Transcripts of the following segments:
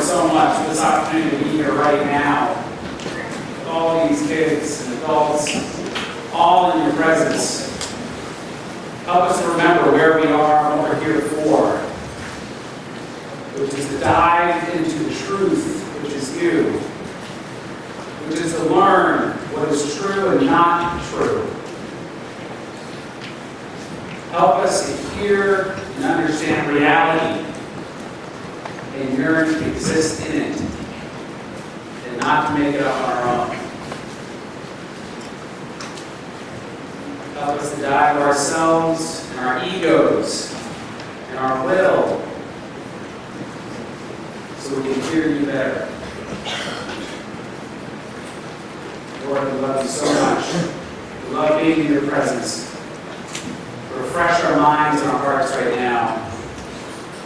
Lord, so much for this opportunity to be here right now with all these kids and adults, all in your presence. Help us to remember where we are and what we're here for, which is to dive into the truth, which is you, which is to learn what is true and not true. Help us to hear and understand reality and yearn to exist in it and not to make it up on our own. Help us to die to ourselves and our egos and our will so we can hear you better. Lord, we love you so much. We love being in your presence. Refresh our minds and our hearts right now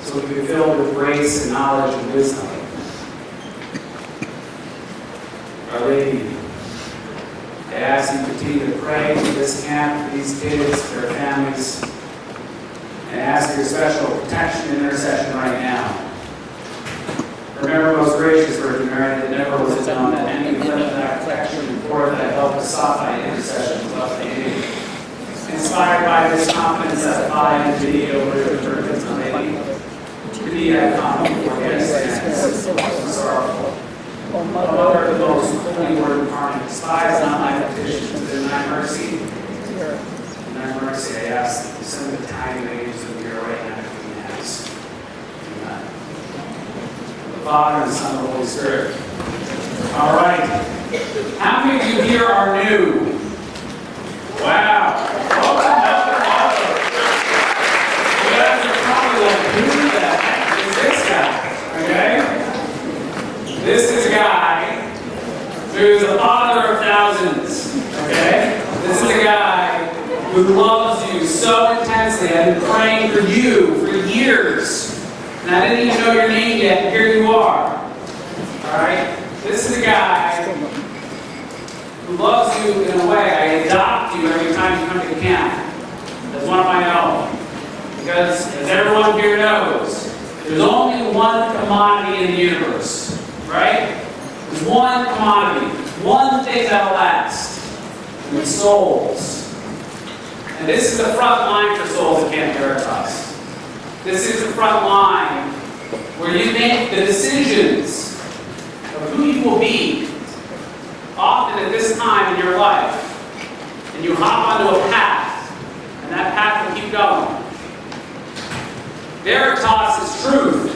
so we can be filled with grace and knowledge and wisdom. Our Lady, I ask you to continue to pray for this camp, for these kids, for their families, and ask your special protection and intercession right now. Remember, most gracious Virgin Mary, that never was it known that any limit of that protection and for that help us sought thy intercession was up to you. Inspired by this confidence that I and thee over the Virgin's Lady, to thee I come before thee and sorrowful. O Mother of the most holy Word incarnate, despise not my petitions, but in thy mercy, I ask that you send the tiny angels of your right hand to me hands. Amen. The Father and the Son and the Holy Spirit. All right. How many of you here are new? Wow. You guys are probably like, who the heck is this guy? Okay? This is a guy who's the father of thousands. Okay? This is a guy who loves you so intensely. I've been praying for you for years. And I didn't even know your name yet, and here you are. Alright? This is a guy who loves you in a way. I adopt you every time you come to camp as one of my own. Because, as everyone here knows, there's only one commodity in the universe. Right? There's one commodity. One thing that'll last. And it's souls. And this is the front line for souls at Camp Veritas. This is the front line where you make the decisions of who you will be, often at this time in your life. And you hop onto a path, and that path will keep going. Veritas is truth.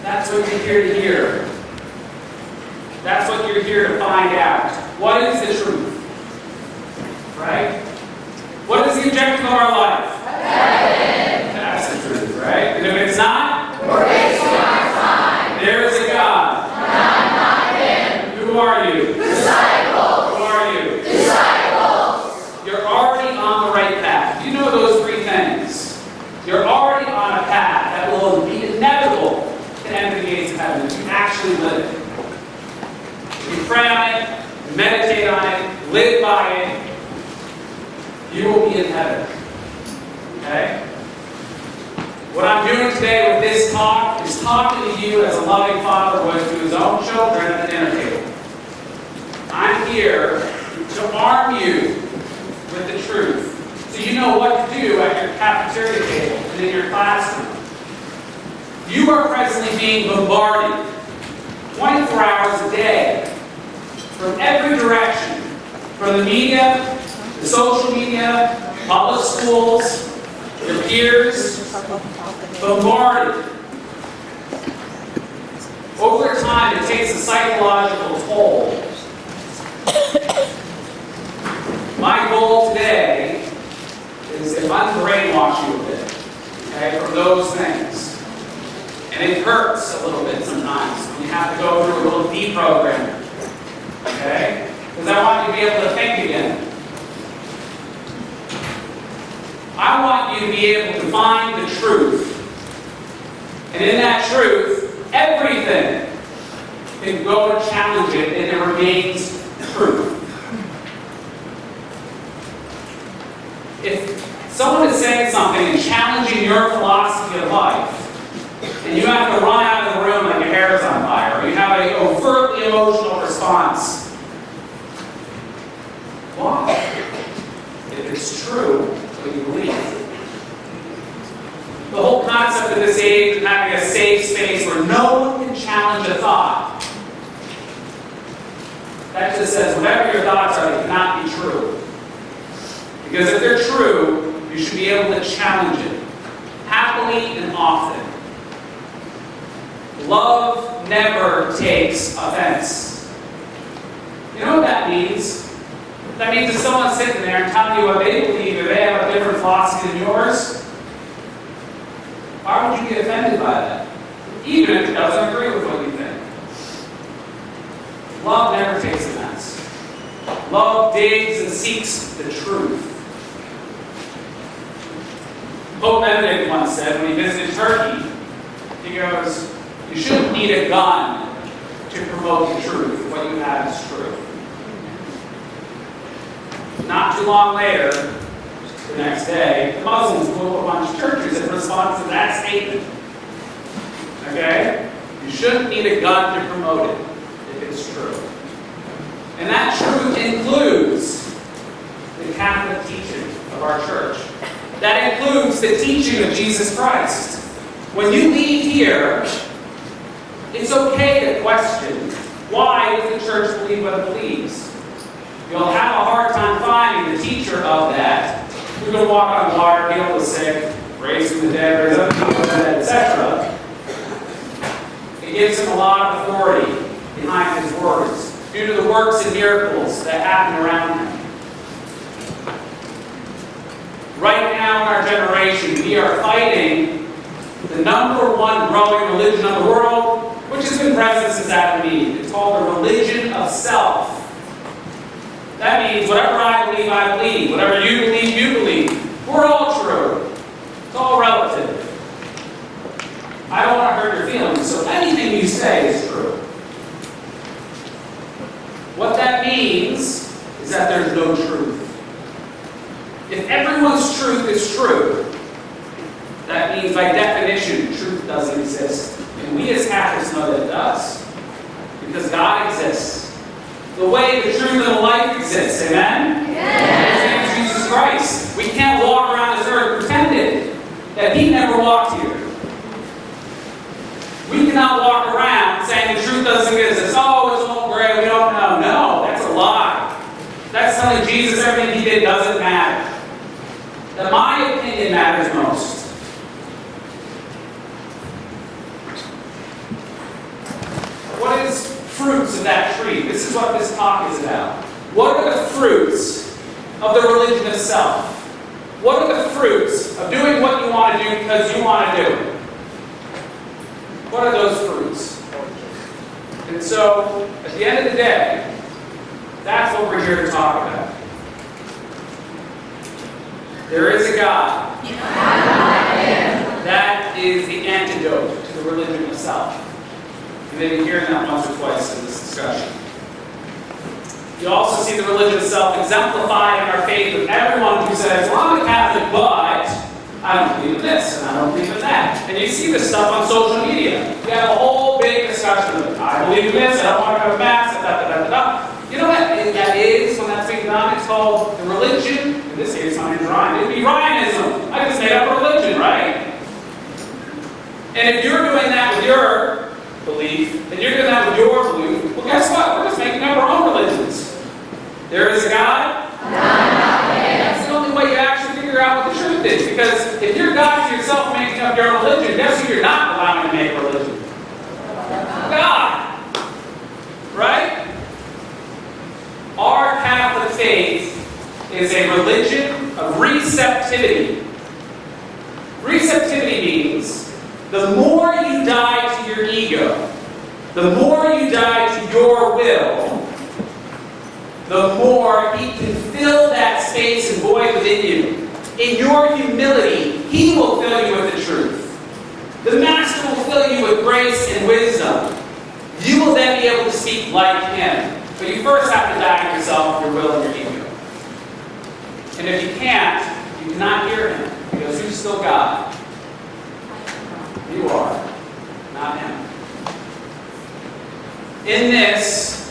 That's what you're here to hear. That's what you're here to find out. What is the truth? Right? What is the objective of our life? Heaven. That's the truth, right? And if it's not, we're wasting our time. There is a God. And I'm not him. Who are you? Disciples. Who are you? Disciples. You're already on the right path. You know those three things. You're already on a path that will be inevitable to enter the gates of heaven if you actually live it. If you pray on it, meditate on it, live by it, you will be in heaven. Okay? What I'm doing today with this talk is talking to you as a loving father would to his own children at the dinner table. I'm here to arm you with the truth so you know what to do at your cafeteria table and in your classroom. You are presently being bombarded 24 hours a day from every direction, from the media, the social media, public schools, your peers, bombarded. Over time, it takes a psychological toll. My goal today is to unbrainwash you a bit, okay, from those things. And it hurts a little bit sometimes when you have to go through a little deprogramming, okay? Because I want you to be able to think again. I want you to be able to find the truth. And in that truth, everything can go and challenge it, and it remains truth. If someone is saying something and challenging your philosophy of life, and you have no one can challenge a thought. That just says whatever your thoughts are, they cannot be true. Because if they're true, you should be able to challenge it, happily and often. Love never takes offense. You know what that means? That means if someone's sitting there and telling you what they believe, or they have a different philosophy than yours, why would you get offended by that? Even if it doesn't agree with what you think. Love never takes offense. Love digs and seeks the truth. Pope Benedict once said when he visited Turkey, he goes, you shouldn't need a gun to promote the truth if what you have is true. Not too long later, the next day, the Muslims blew up a bunch of churches in response to that statement. Okay? You shouldn't need a gun to promote it if it's true. And that truth includes the Catholic teaching of our church. That includes the teaching of Jesus Christ. When you leave here, it's okay to question, why does the church believe what it believes? You'll have a hard time finding the teacher of that who's going to walk on water, heal the sick, raise from the dead, raise up people from the dead, etc. It gives him a lot of authority behind his words due to the works and miracles that happen around him. Right now in our generation, we are fighting the number one growing religion of the world, which has been present since Adam and Eve. It's called the religion of self. That means whatever I believe, whatever you believe. We're all true. It's all relative. I don't want to hurt your feelings, so anything you say is true. What that means is that there's no truth. If everyone's truth is true, that means by definition, truth doesn't exist. And we as Catholics know that it does. Because God exists. The way, the truth, and the life exists. Amen? Yes. His name is Jesus Christ. We can't walk around this earth pretending that He never walked here. We cannot walk around saying the truth doesn't exist. Oh, it's all gray, we don't know. No, that's a lie. That's telling Jesus everything He did doesn't matter. That my opinion matters most. What is fruits of that tree? This is what this talk is about. What are the fruits of the religion of self? What are the fruits of doing what you want to do because you want to do it? What are those fruits? And so, at the end of the day, that's what we're here to talk about. There is a God. That is the antidote to the religion of self. You may be hearing that once or twice in this discussion. You also see the religion of self exemplified in our faith with everyone who says, well, I'm a Catholic, but I don't believe in this, and I don't believe in that. And you see this stuff on social media. We have a whole big discussion of it. I believe in this, I don't want to go to Mass, You know what that is when that's being done? It's called the religion. In this case, my name's Ryan. It would be Ryanism. I just made up a religion, right? And if you're doing that with your belief, and you're doing that with your belief, well, guess what? We're just making up our own religions. There is a God. That's the only way you actually figure out what the truth is. Because if you're God to yourself making up your own religion, guess who you're not allowing to make a religion? God. Right? Our Catholic faith is a religion of receptivity. Receptivity means the more you die to your ego, the more you die to your will, the more He can fill that space and void within you. In your humility, He will fill you with the truth. The Master will fill you with grace and wisdom. You will then be able to speak like Him. But you first have to die to yourself, your will, and your ego. And if you can't, you cannot hear Him, because you're still God. You are, not Him. In this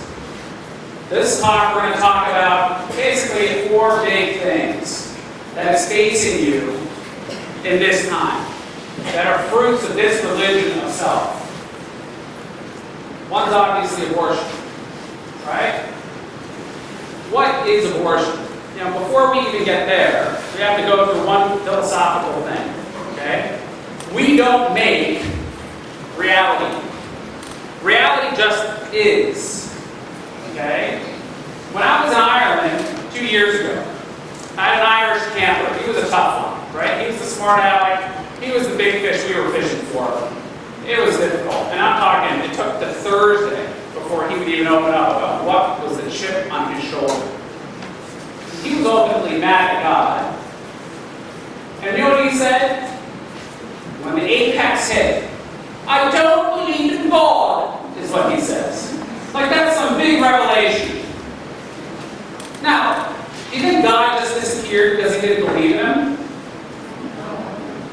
talk, we're going to talk about basically 4 big things that is facing you in this time, that are fruits of this religion of self. One's obviously abortion, right? What is abortion? Before we even get there, we have to go through one philosophical thing, okay? We don't make reality. Reality just is, okay? When I was in Ireland 2 years ago, I had an Irish camper. He was a tough one, right? He was the smart aleck. He was the big fish we were fishing for. It was difficult. And I'm talking, it took to Thursday before he would even open up about what was the chip on his shoulder. He was ultimately mad at God. And you know what he said? When the apex hit, I don't believe in God, is what he says. Like, that's some big revelation. Now, do you think God just disappeared because he didn't believe in him?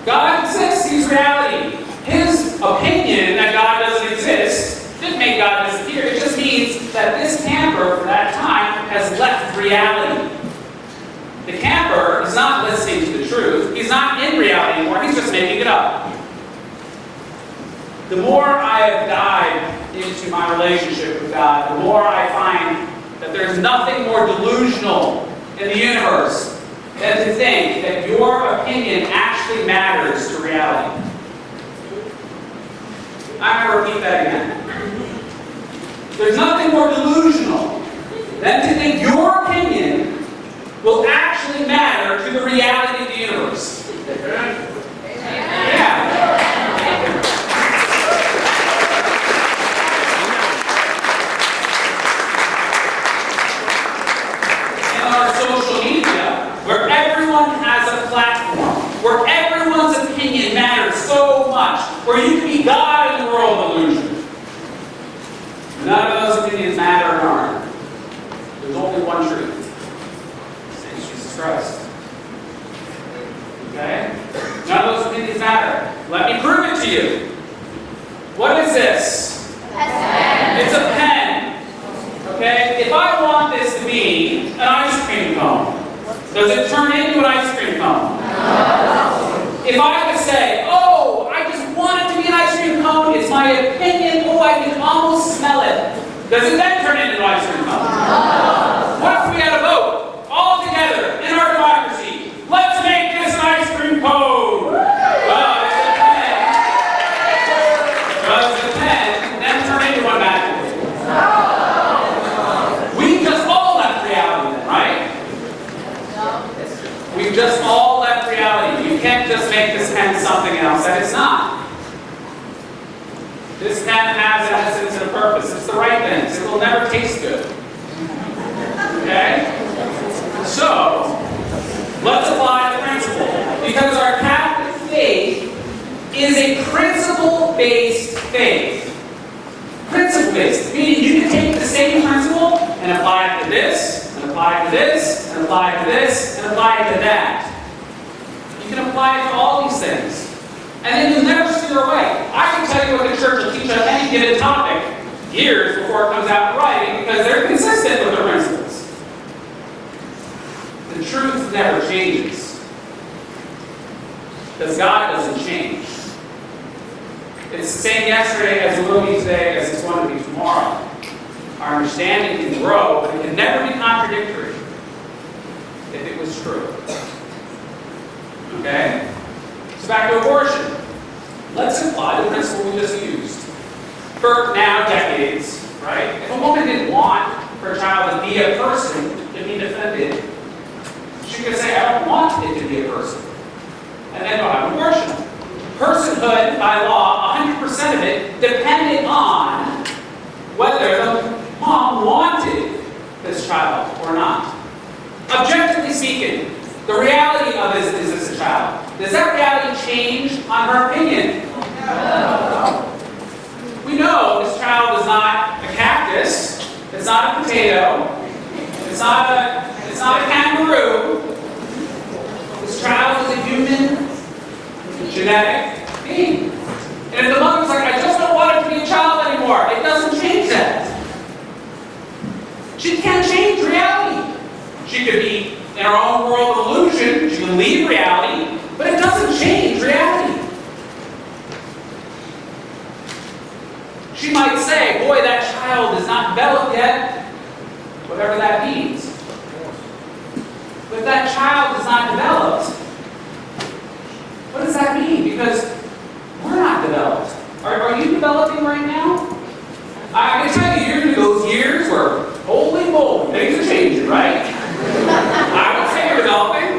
God exists. He's reality. His opinion that God doesn't exist didn't make God disappear. It just means that this camper, for that time, has left reality. The camper is not listening to the truth. He's not in reality anymore. He's just making it up. The more I have dived into my relationship with God, the more I find that there's nothing more delusional in the universe than to think that your opinion actually matters to reality. I'm going to repeat that again. There's nothing more delusional than to think your opinion will actually matter to the reality of the universe. Yeah. Social media, where everyone has a platform, where everyone's opinion matters so much, where you can be God in the world of illusion. None of those opinions matter and aren't. There's only one truth. It's Jesus Christ. Okay? None of those opinions matter. Let me prove it to you. What is this? It's a pen. Okay? If I want this to be an ice cream cone, does it turn into an ice cream cone? No. If I were to say, oh, I just want it to be an ice cream cone, it's my opinion, oh, I can almost smell it, does it then turn into an ice cream cone? No. What if we had a vote, all together, in our democracy, let's make this an ice cream cone? Well, it's a pen. Does the pen then turn into one magically? No. We've just all left reality. You can't just make this pen something else that it's not. This pen has an essence and a purpose. It's the right things. It will never taste good. Okay? So, let's apply the principle. Because our Catholic faith is a principle-based faith. Principle-based. Meaning you can take the same principle and apply it to this, and apply it to this, and apply it to this, and apply it to that. You can apply it to all these things. And then you'll never steer away. I can tell you what the church will teach on any given topic years before it comes out in writing because they're consistent with their principles. The truth never changes. Because God doesn't change. It's the same yesterday as it will be today as it's going to be tomorrow. Our understanding can grow, but it can never be contradictory if it was true. Okay? So back to abortion. Let's apply the principle we just used. For now, decades, right? If a woman didn't want her child to be a person, to be defended, she could say, I don't want it to be a person. And then go have abortion. Personhood, by law, 100% of it depended on whether the mom wanted this child or not. Objectively speaking, the reality of is this a child? Does that reality change on her opinion? No. We know this child is not a cactus, it's not a potato, it's not a kangaroo. This child is a human genetic being. And if the mother's like, I just don't want it to be a child anymore, it doesn't change that. She can't change reality. She could be in her own world of illusion, she can leave reality, but it doesn't change reality. She might say, boy, that child is not developed yet, whatever that means. But if that child is not developed, what does that mean? Because we're not developed. Are you developing right now? I can tell you, you're into those years where, holy moly, things are changing, right? I would say you're developing.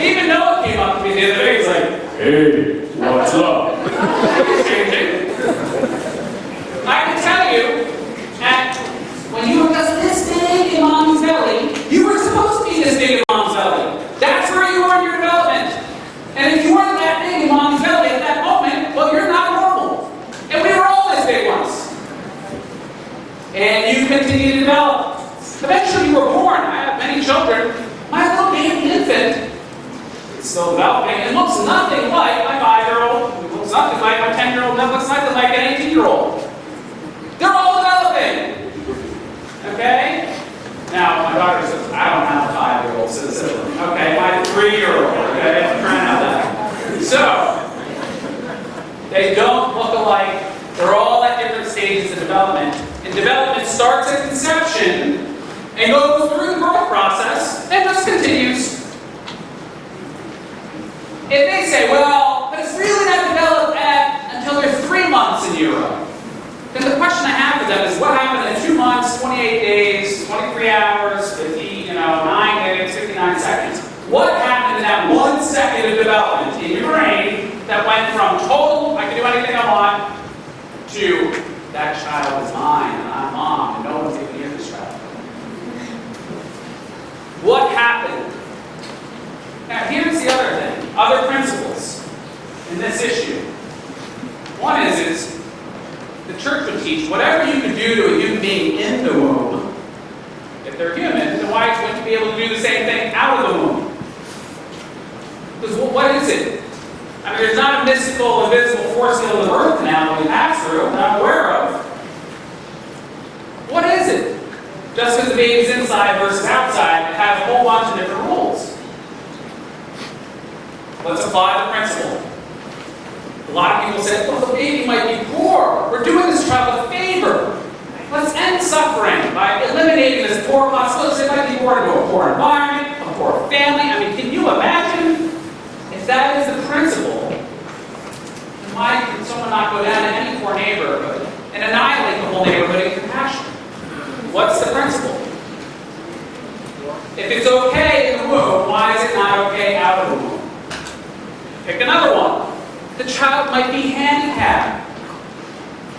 Even Noah came up to me the other day, he's like, hey, what's up? It's changing. I can tell you, that when you were just this big in mom's belly, you were supposed to be this big in mom's belly. That's where you are in your development. And if you weren't that big in mom's belly at that moment, well, you're not normal. And we were all this big once. And you continue to develop. Eventually you were born. I have many children. My little baby infant is still developing and looks nothing like my 5-year-old. It looks nothing like my 10-year-old. It looks nothing like an 18-year-old. They're all developing. Okay? Now, my daughter says, I don't have a 5-year-old citizen. Okay, my 3-year-old. Okay, I'm trying to have that. So, they don't look alike. They're all at different stages of development. And development starts at conception and goes through the growth process and just continues. If they say, well, but it's really not developed until they're 3 months in utero, then the question I have for them is what happened in 2 months, 28 days, 23 hours, 9 days, 59 seconds? What happened in that 1 second of development in your brain that went from total, I can do anything I want, to that child is mine and I'm mom and no one's even near this child? What happened? Now here's the other thing, other principles in this issue. One is the church would teach whatever you can do to a human being in the womb, if they're human, then why wouldn't you be able to do the same thing out of the womb? Because what is it? I mean, there's not a mystical, invisible force field of the birth canal that we pass through that I'm aware of. What is it? Just because the baby's inside versus outside, it has a whole bunch of different rules. Let's apply the principle. A lot of people say, well, the baby might be poor. We're doing this child a favor. Let's end suffering by eliminating this poor possibility. They might be born into a poor environment, a poor family. I mean, can you imagine? If that is the principle, then why can someone not go down to any poor neighborhood and annihilate the whole neighborhood in compassion? What's the principle? If it's okay in the womb, why is it not okay out of the womb? Pick another one. The child might be handicapped.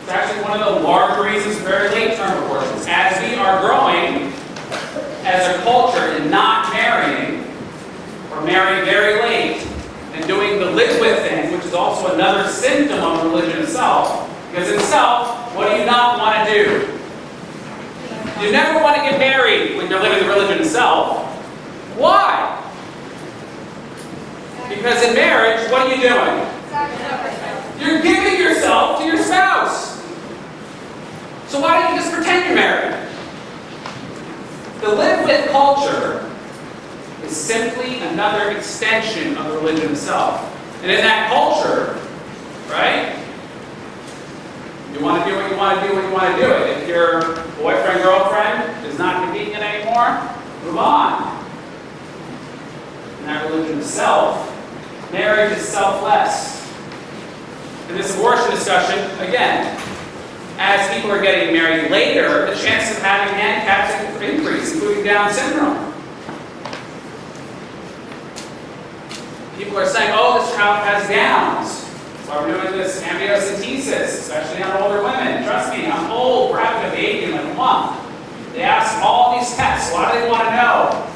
It's actually one of the large reasons for very late-term abortions. As we are growing as a culture and not marrying, or marrying very late, and doing the live-with thing, which is also another symptom of religion itself. Because itself, what do you not want to do? You never want to get married when you're living the religion itself. Why? Because in marriage, what are you doing? You're giving yourself to your spouse. So why don't you just pretend you're married? The live-with culture is simply another extension of the religion itself. And in that culture, right, you want to do what you want to do when you want to do it. If your boyfriend, girlfriend is not convenient anymore, move on. In that religion itself, marriage is selfless. In this abortion discussion, again, as people are getting married later, the chances of having handicaps increase, including Down syndrome. People are saying, oh, this child has Downs. That's why we're doing this amniocentesis, especially on older women. Trust me, I'm old. We're having a baby in like a month. They ask all these tests. Why do they want to know?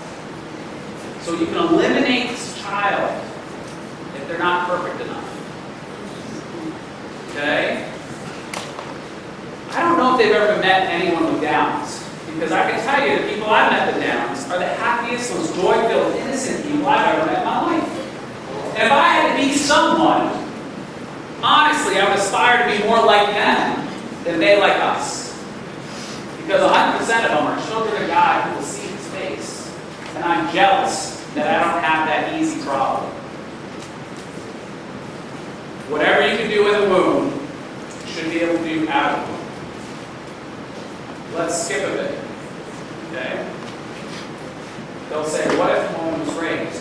So you can eliminate this child if they're not perfect enough. Okay? I don't know if they've ever met anyone with Downs. Because I can tell you the people I've met with Downs are the happiest, most joy-filled, innocent people I've ever met in my life. And if I had to be someone, honestly, I would aspire to be more like them than they like us. Because 100% of them are children of God who will see His face. And I'm jealous that I don't have that easy problem. Whatever you can do in the womb, you should be able to do out of them. Let's skip a bit. Okay? They'll say, what if a woman was raped?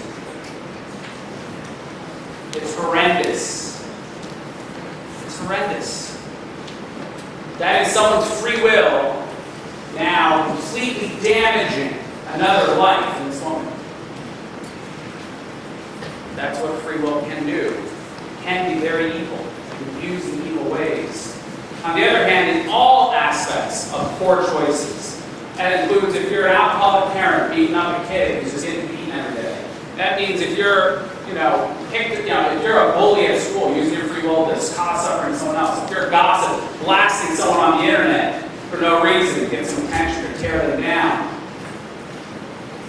It's horrendous. It's horrendous. That is someone's free will now completely damaging another life in this woman. That's what free will can do. It can be very evil, used in evil ways. On the other hand, in all aspects of poor choices, that includes if you're an alcoholic parent beating up a kid who's just getting beaten every day. That means if you're, if you're a bully at school using your free will to cause suffering to someone else, if you're a gossip blasting someone on the internet for no reason to get some attention or tear them down,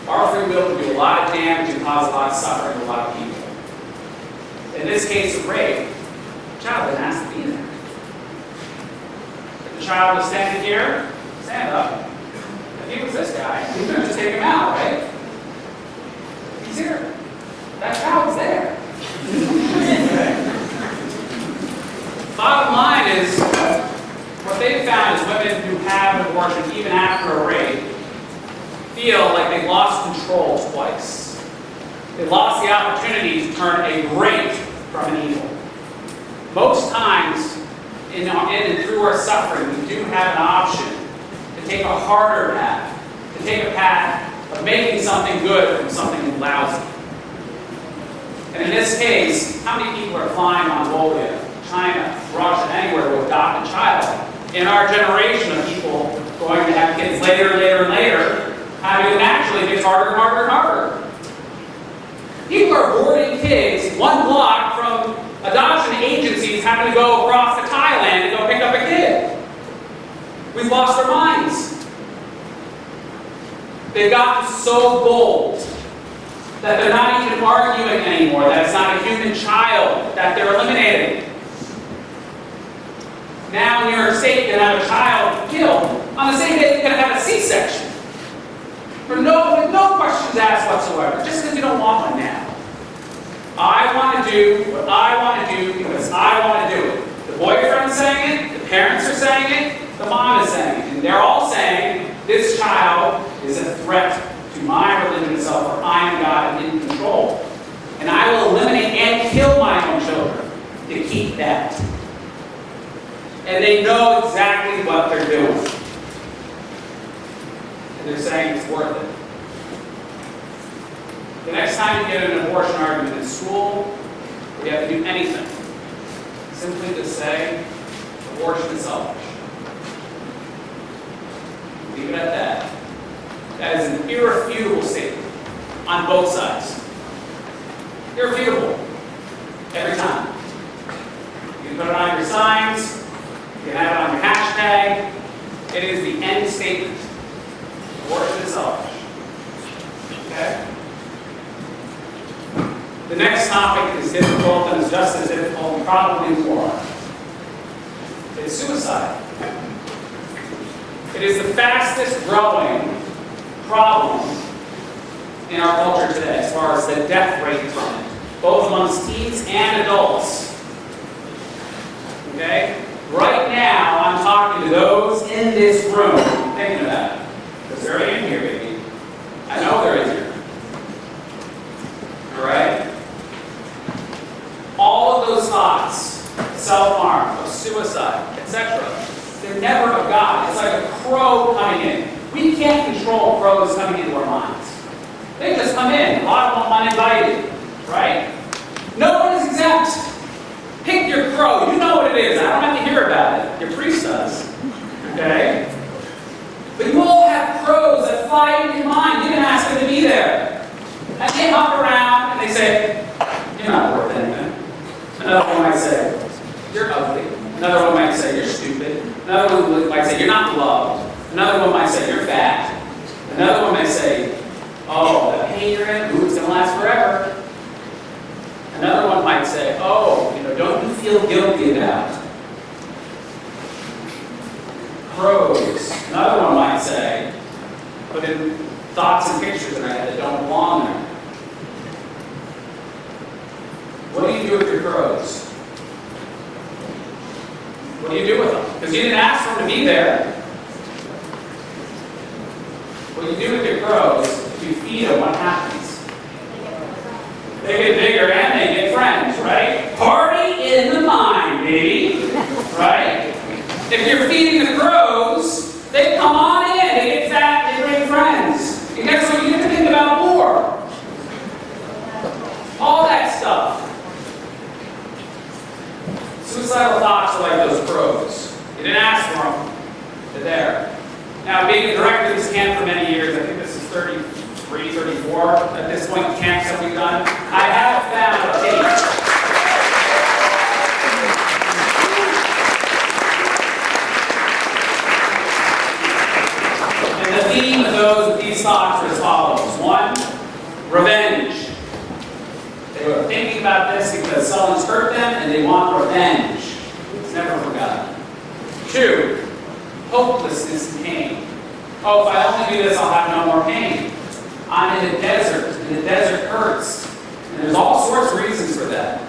our free will can do a lot of damage and cause a lot of suffering to a lot of people. In this case of rape, the child didn't ask to be there. If the child was standing here, stand up. If he was this guy, he's going to just take him out, right? He's here. That child's there. Bottom line is, what they've found is women who have an abortion, even after a rape, feel like they've lost control twice. They lost the opportunity to turn a great from an evil. Most times, in and through our suffering, we do have an option to take a harder path, to take a path of making something good from something lousy. And in this case, how many people are flying Mongolia, China, Russia, anywhere to adopt a child? In our generation of people going to have kids later and later and later, having it naturally gets harder and harder and harder. People are boarding kids 1 block from adoption agencies having to go across to Thailand to go pick up a kid. We've lost our minds. They've gotten so bold that they're not even arguing anymore that it's not a human child that they're eliminating. Now in New York State, you can have a child killed on the same day you're going to have a C-section. With no questions asked whatsoever, just because you don't want one now. I want to do what I want to do because I want to do it. The boyfriend's saying it, the parents are saying it, the mom is saying it. And they're all saying, this child is a threat to my religion itself, for I am God and in control. And I will eliminate and kill my own children to keep that. And they know exactly what they're doing. And they're saying it's worth it. The next time you get an abortion argument in school, we have to do anything. Simply to say, abortion is selfish. Leave it at that. That is an irrefutable statement on both sides. Irrefutable. Every time. You can put it on your signs, you can have it on your hashtag. It is the end statement. Abortion is selfish. Okay? The next topic is difficult and is just as difficult and probably more. It's suicide. It is the fastest growing problem in our culture today as far as the death rate from it, both amongst teens and adults. Okay? Right now, I'm talking to those in this room thinking about it. Because they're in here, baby. I know they're in here. Alright? All of those thoughts, self-harm, of suicide, etc., they're never of God. It's like a crow coming in. We can't control crows coming into our minds. They just come in. A lot of them uninvited. Right? No one is exempt. Pick your crow. You know what it is. I don't have to hear about it. Your priest does. Okay? But you all have crows that fly into your mind. You didn't ask them to be there. And they hop around and they say, you're not worth anything. Another one might say, you're ugly. Another one might say, you're stupid. Another one might say, you're not loved. Another one might say, you're fat. Another one might say, oh, the pain you're in, ooh, it's going to last forever. Another one might say, oh, don't you feel guilty about it? Crows. Another one might say, put in thoughts and pictures in our head that don't belong there. What do you do with your crows? What What do you do with them? Because you didn't ask for them to be there. What you do with your crows, if you feed them, what happens? They get bigger and they get friends, right? Party in the mind, baby. Right? If you're feeding the crows, they come on in, they get fat, they bring friends. And guess what? You have to think about more. All that stuff. Suicidal thoughts are like those crows. You didn't ask for them. They're there. Now, being a director of this camp for many years, I think this is 33, 34 at this point, the camps that we've done, I have found a theme. And the theme of these thoughts are as follows. 1, revenge. They were thinking about this because someone's hurt them and they want revenge. It's never forgotten. 2, hopelessness and pain. Oh, if I only do this, I'll have no more pain. I'm in the desert, and the desert hurts. And there's all sorts of reasons for that.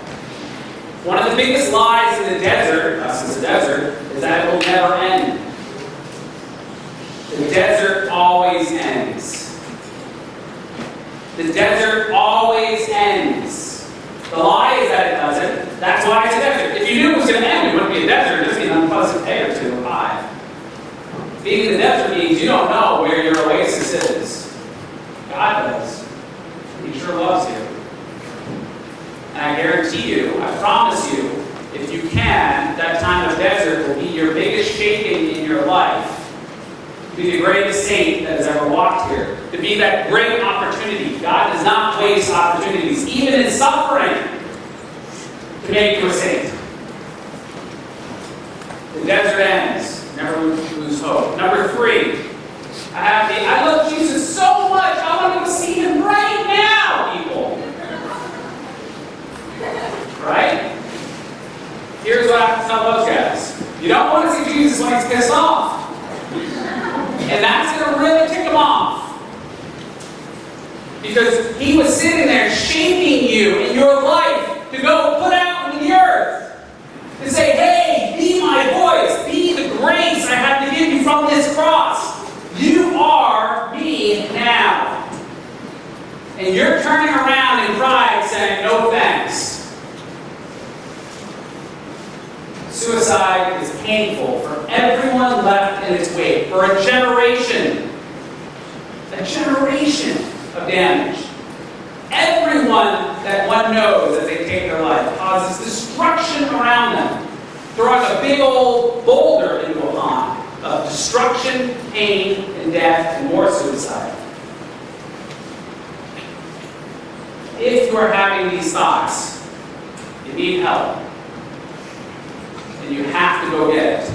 One of the biggest lies in the desert, us as a desert, is that it will never end. The desert always ends. The desert always ends. The lie is that it doesn't. That's why it's a desert. If you knew it was going to end, it wouldn't be a desert. It'd just be an unpleasant day or 2 or 5. Being in the desert means you don't know where your oasis is. God does. He sure loves you. And I guarantee you, I promise you, if you can, that time of desert will be your biggest shaking in your life. To be the greatest saint that has ever walked here. To be that great opportunity. God does not waste opportunities, even in suffering, to make you a saint. The desert ends. Never lose hope. Number 3, I love Jesus so much, I want to go see him right now, people. Right? Here's what I have to tell those guys. You don't want to see Jesus when he's pissed off. And that's going to really tick him off. Because he was sitting there shaping you in your life to go put out in the earth. To say, hey, be my voice, be the grace I have to give you from this cross. You are me now. And you're turning around in pride saying, no thanks. Suicide is painful for everyone left in its wake. For a generation of damage. Everyone that one knows as they take their life causes destruction around them, throwing a big old boulder into a pond of destruction, pain, and death, and more suicide. If you are having these thoughts, you need help. And you have to go get it.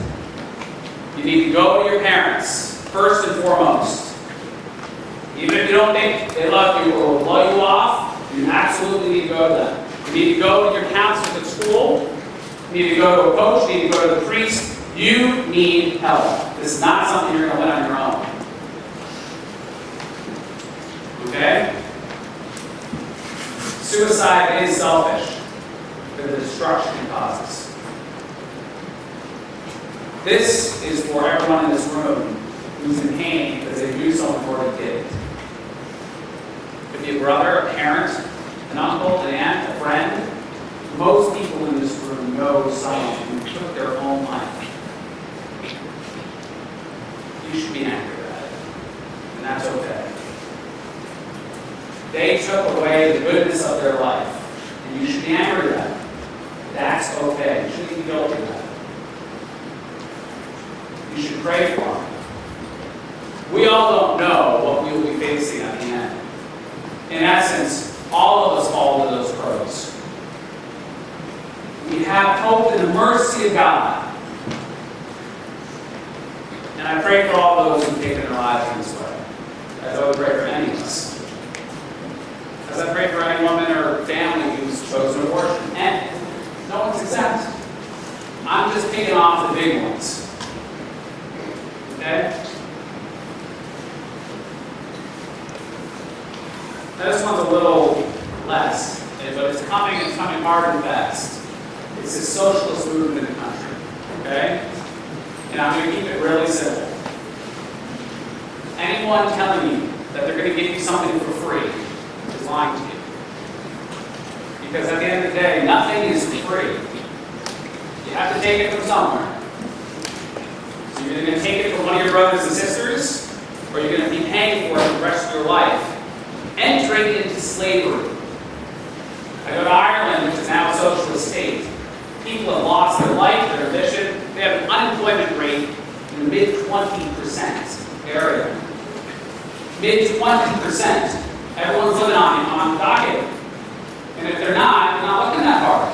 You need to go to your parents, first and foremost. Even if you don't think they love you or will blow you off, you absolutely need to go to them. You need to go to your counselors at school. You need to go to a coach. You need to go to the priest. You need help. This is not something you're going to win on your own. Okay? Suicide is selfish for the destruction it causes. This is for everyone in this room who's in pain because they knew someone who already did it. Could be a brother, a parent, an uncle, an aunt, a friend. Most people in this room know someone who took their own life. You should be angry about it. And that's okay. They took away the goodness of their life. And you should be angry about it. That's okay. You shouldn't be guilty about it. You should pray for them. We all don't know what we will be facing at the end. In essence, all of us fall to those crows. We have hope in the mercy of God. And I pray for all those who've taken their lives in this way. As I would pray for any of us. As I pray for any woman or family who's chosen abortion. And no one's exempt. I'm just picking off the big ones. Okay? This one's a little less, but it's coming hard and fast. It's a socialist movement in the country. Okay? And I'm going to keep it really simple. Anyone telling you that they're going to give you something for free is lying to you. Because at the end of the day, nothing is free. You have to take it from somewhere. So you're either going to take it from one of your brothers and sisters, or you're going to be paying for it the rest of your life. Entering into slavery. I go to Ireland, which is now a socialist state. People have lost their life, their ambition. They have an unemployment rate in the mid-20% area. Mid-20%. Everyone's living on the docket. And if they're not looking that hard.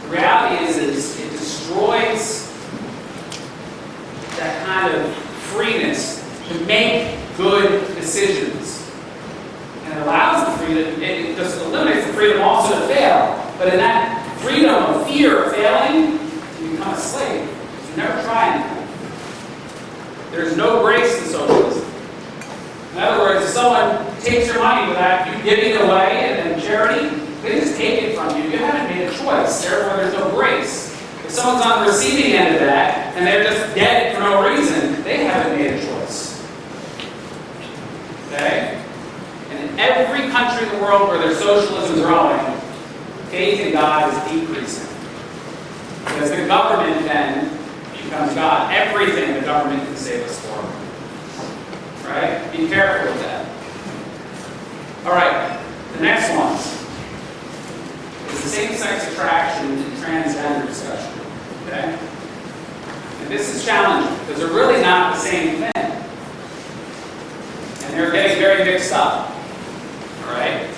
The reality is it destroys that kind of freeness to make good decisions. And it allows the freedom, it just eliminates the freedom also to fail. But in that freedom of fear of failing, you become a slave. You never try anything. There's no grace in socialism. In other words, if someone takes your money without you giving it away and charity, they just take it from you. You haven't made a choice. Therefore, there's no grace. If someone's on the receiving end of that, and they're just dead for no reason, they haven't made a choice. Okay? And in every country in the world where there's socialism growing, faith in God is decreasing. Because the government then becomes God. Everything the government can save us for. Right? Be careful with that. Alright, the next one is the same-sex attraction and transgender discussion. Okay? And this is challenging because they're really not the same thing. And they're getting very mixed up. Alright?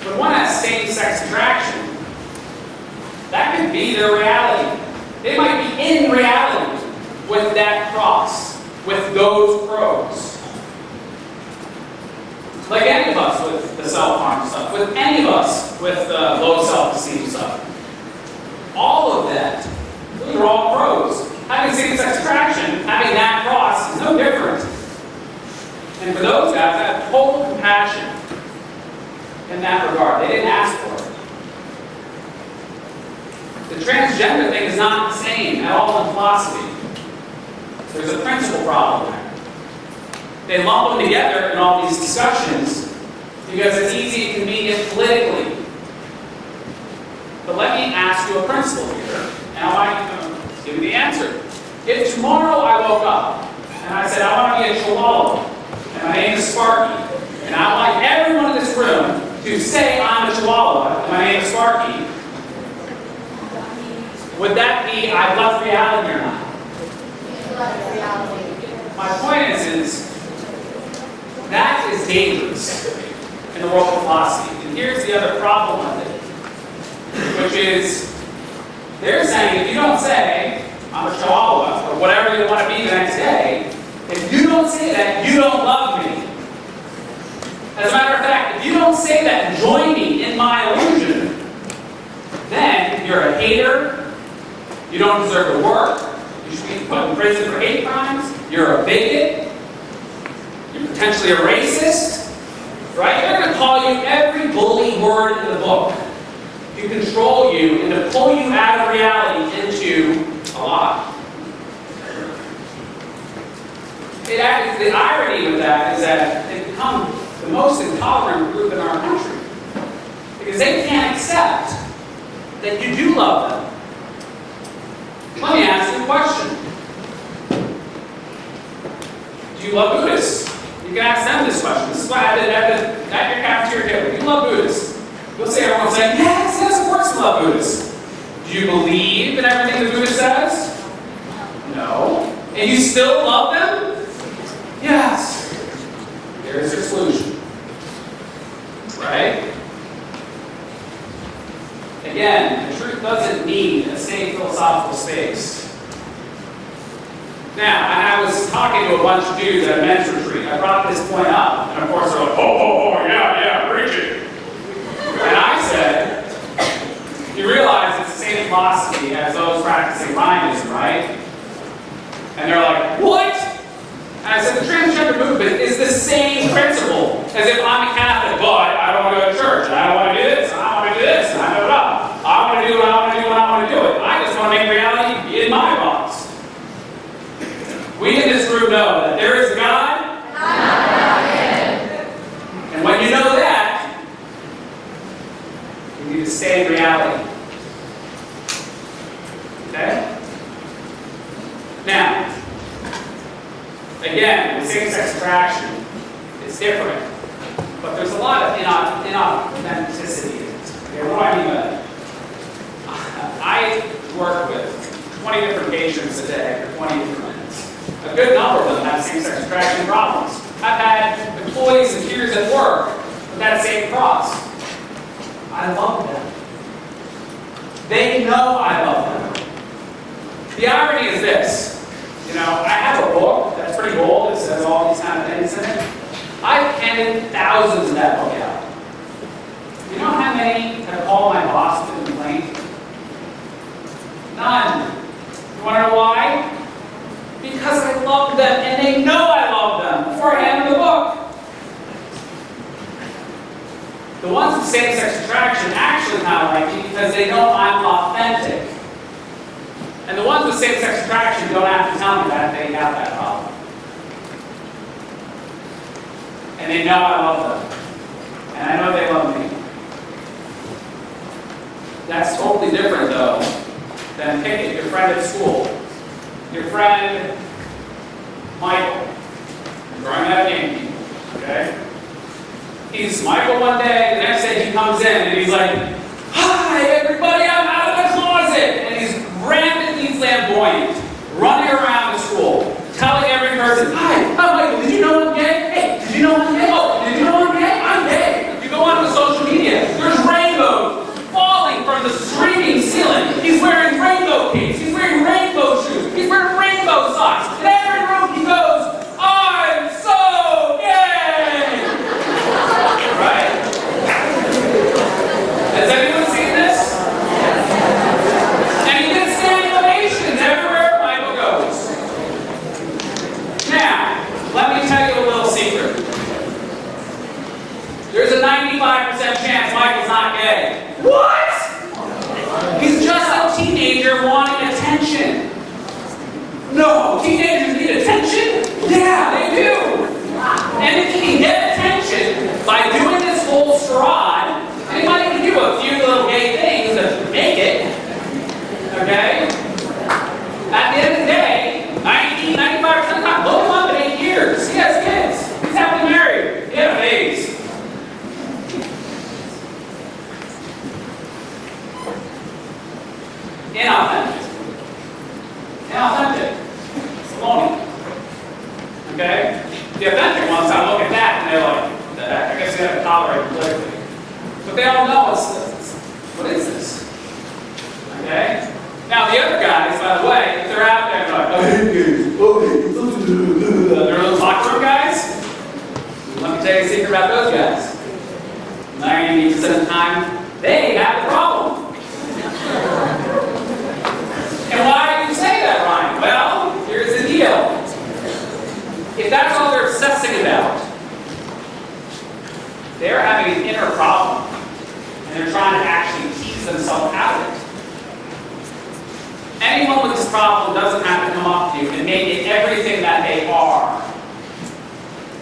When one has same-sex attraction, that could be their reality. They might be in reality with that cross, with those pros. Like any of us with the self-harm stuff, with any of us with the low self-esteem stuff. All of that, those are all pros. Having same-sex attraction, having that cross is no different. And for those guys, I have total compassion in that regard. They didn't ask for it. The transgender thing is not the same at all in philosophy. There's a principle problem there. They lump them together in all these discussions because it's easy and convenient politically. But let me ask you a principle here, and I want you to give me the answer. If tomorrow I woke up and I said, I want to be a chihuahua, and my name is Sparky, and I want everyone in this room to say I'm a chihuahua, and my name is Sparky, would that be I've left reality or not? My point is that is dangerous in the world of philosophy. And here's the other problem with it, which is they're saying if you don't say I'm a chihuahua or whatever you want to be the next day, if you don't say that, you don't love me. As a matter of fact, if you don't say that and join me in my illusion, then you're a hater, you don't deserve to work, you should be put in prison for hate crimes, you're a bigot, you're potentially a racist, right? They're going to call you every bully word in the book to control you and to pull you out of reality into a lie. The irony with that is that they've become the most intolerant group in our country because they can't accept that you do love them. Let me ask you a question. Do you love Buddhists? You can ask them this question. This is why I did at your cafeteria table. Do you love Buddhists? You'll say, everyone will say, yes, of course we love Buddhists. Do you believe in everything the Buddha says? No. And you still love them? Yes. There's your solution. Right? Again, the truth doesn't need a safe philosophical space. Now, I was talking to a bunch of dudes at a men's retreat. I brought this point up, and of course they're like, oh, yeah, preach it. And I said, you realize it's the same philosophy as those practicing Rhinoism, right? And they're like, what? And I said, the transgender movement is the same principle as if I'm a Catholic, but I don't want to go to church, and I don't want to do this, and I want to do this, and I want to do what I want to do when I want to do it. I just want to make reality know that there is a God, and when you know that, you need to stay in reality. Okay? Now, again, with same-sex attraction, it's different. But there's a lot of inauthenticity in it. Okay, what do I mean by that? I work with 20 different patients a day for 20 different minutes. A good number of them have same-sex attraction problems. I've had employees and peers at work with that same cross. I love them. They know I love them. The irony is this. You know, I have a book that's pretty old. It says all these kind of things in it. I've handed thousands of that book out. You know how many have called my boss to complain? None. You want to know why? Because I love them, and they know I love them before I hand them the book. The ones with same-sex attraction actually kind of like me because they know I'm authentic. And the ones with same-sex attraction don't have to tell me that they have that problem. And they know I love them. And I know they love me. That's totally different, though, than picking your friend at school. Your friend, Michael. I'm throwing that name, okay? He's Michael one day, the next day he comes in and he's like, "Hi, everybody, I'm out of the closet!" And he's rampantly flamboyant, running around the school, telling every person, "Hi, I'm Michael, did you know I'm gay? Hey, did you know I'm gay? Oh, did you know I'm gay? I'm gay." You go onto social media, there's rainbows falling from the screaming ceiling. He's wearing rainbow capes, he's wearing rainbow shoes, he's wearing rainbow socks. In every room he goes, "I'm so gay!" Right? Has anyone seen this? And he gets standing ovations everywhere Michael goes. Now, let me tell you a little secret. There's a 95% chance Michael's not gay. What? He's just a teenager wanting attention. No, teenagers need attention? Yeah, they do. And if he can get attention by doing this whole charade, and he might even do a few little gay things to make it, okay? At the end of the day, 95% of the time, look him up in 8 years. He has kids. He's happily married. He had babies. Inauthentic. Inauthentic. It's phony. Okay? The authentic ones, I look at that and they're like, what the heck? I guess they have to tolerate politically. But they all know what is this? Okay? Now the other guys, by the way, if they're out there and they're like, "I hate gays. Oh, they're little locker room guys. Let me tell you a secret about those guys. 90% of the time, they have a problem. And why do you say that, Ryan? Well, here's the deal. If that's all they're obsessing about, they're having an inner problem, and they're trying to actually tease themselves out of it. Anyone with this problem doesn't have to come up to you and make it everything that they are.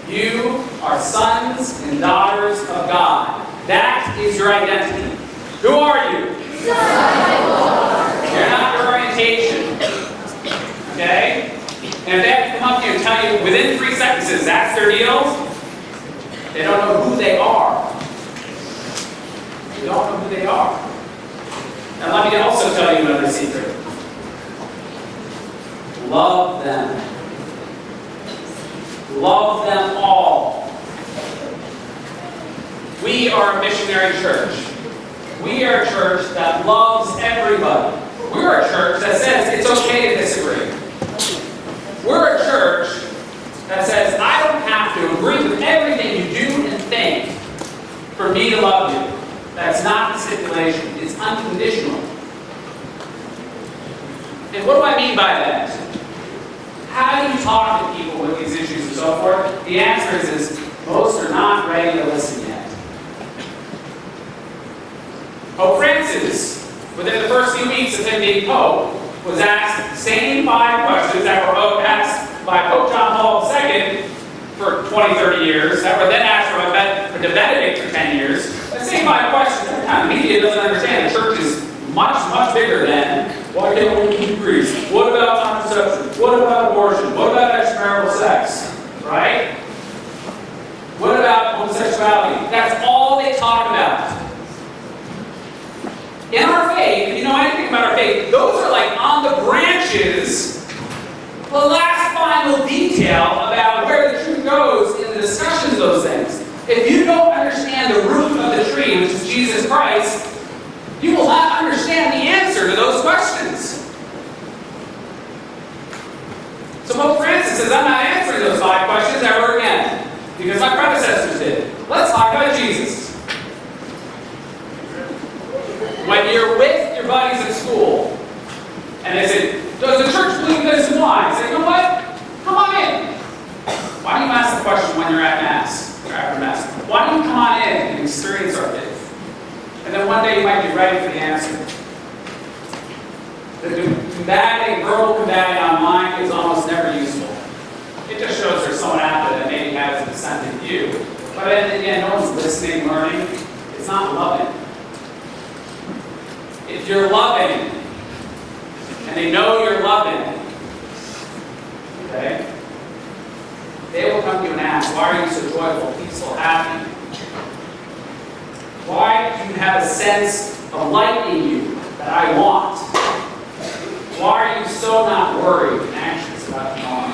You are sons and daughters of God. That is your identity. Who are you? You're not your orientation. Okay? And if they have to come up to you and tell you within 3 sentences that's their deal, they don't know who they are. They don't know who they are. And let me also tell you another secret. Love them. Love them all. We are a missionary church. We are a church that loves everybody. We're a church that says it's okay to disagree. We're a church that says I don't have to agree with everything you do and think for me to love you. That's not the stipulation. It's unconditional. And what do I mean by that? How do you talk to people with these issues and so forth? The answer is most are not ready to listen yet. Pope Francis, within the first few weeks of him being Pope, was asked the same 5 questions that were asked by Pope John Paul II for 20, 30 years, that were then asked for Benedict for 10 years. The same 5 questions every time. The media doesn't understand. The church is much, much bigger than, why can't we keep priests? What about contraception? What about abortion? What about extramarital sex? Right? What about homosexuality? That's all they talk about. In our faith, if you know anything about our faith, those are like on the branches, the last final detail about where the truth goes in the discussions of those things. If you don't understand the root of the tree, which is Jesus Christ, you will not understand the answer to those questions. So Pope Francis says, I'm not answering those 5 questions ever again, because my predecessors did. Let's talk about Jesus. When you're with your buddies at school, and they say, does the church believe this and why? Say, you know what? Come on in. Why don't you ask the question when you're at Mass, or after Mass? Why don't you come on in and experience our faith? And then one day you might be ready for the answer. The verbal combating online is almost never useful. It just shows there's someone out there that maybe has a dissenting view. But again, no one's listening, learning. It's not loving. If you're loving, and they know you're loving, okay, they will come to you and ask, why are you so joyful, peaceful, happy? Why do you have a sense of light in you that I want? Why are you so not worried and anxious about tomorrow?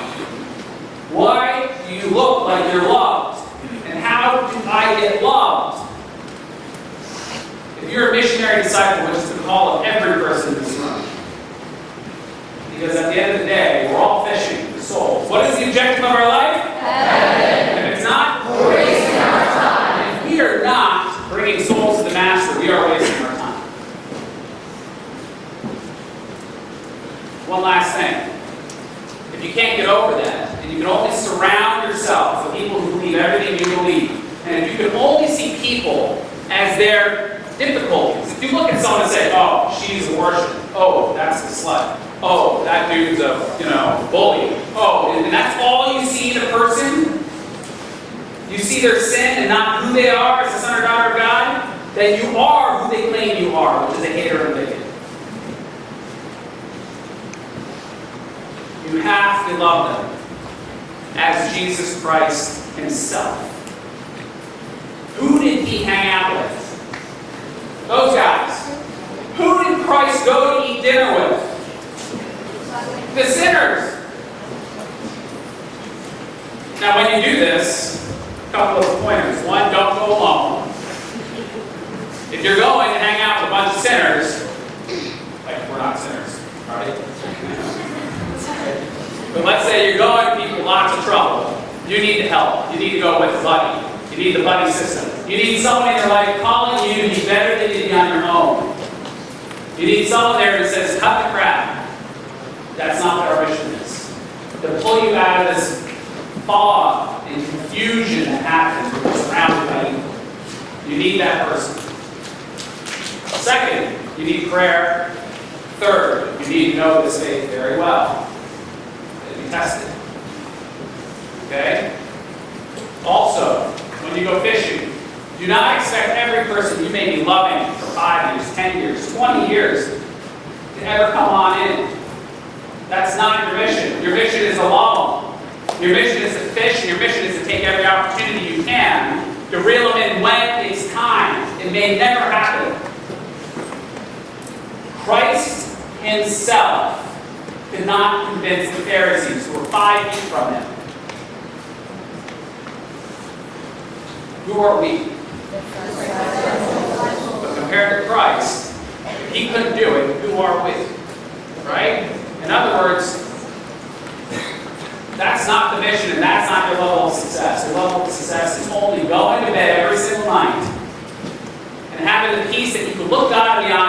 Why do you look like you're loved? And how do I get loved? If you're a missionary disciple, which is the call of every person in this room, because at the end of the day, we're all fishing for souls. What is the objective of our life? Heaven. If it's not, we're wasting our time. If we are not bringing souls to the Master, we are wasting our time. One last thing. If you can't get over that, and you can only surround yourself with people who believe everything you believe, and if you can only see people as their difficulties, if you look at someone and say, oh, she's a worshiper, oh, that's the slut, oh, that dude's a, bully, oh, and that's all you see in a person, you see their sin and not who they are as a son or daughter of God, then you are who they claim you are, which is a hater and bigot. You have to love them as Jesus Christ himself. Who did he hang out with? Those guys. Who did Christ go to eat dinner with? The sinners. Now when you do this, a couple of pointers. One, don't go alone. If you're going to hang out with a bunch of sinners, like we're not sinners, right? But let's say you're going to people lots of trouble. You need help. You need to go with a buddy. You need the buddy system. You need someone in your life calling you to be better than you to be on your own. You need someone there who says, cut the crap. That's not what our mission is. To pull you out of this fog and confusion that happens when you're surrounded by evil. You need that person. Second, you need prayer. Third, you need to know this faith very well. Tested. Okay? Also, when you go fishing, do not expect every person you may be loving for 5 years, 10 years, 20 years to ever come on in. That's not your mission. Your mission is alone. Your mission is to fish, and your mission is to take every opportunity you can to reel them in when it's time. It may never happen. Christ himself could not convince the Pharisees who were 5 feet from him. Who are we? But compared to Christ, if he couldn't do it, who are we? Right? In other words, that's not the mission and that's not your level of success. Your level of success is only going to bed every single night and having the peace that you can look God in the eye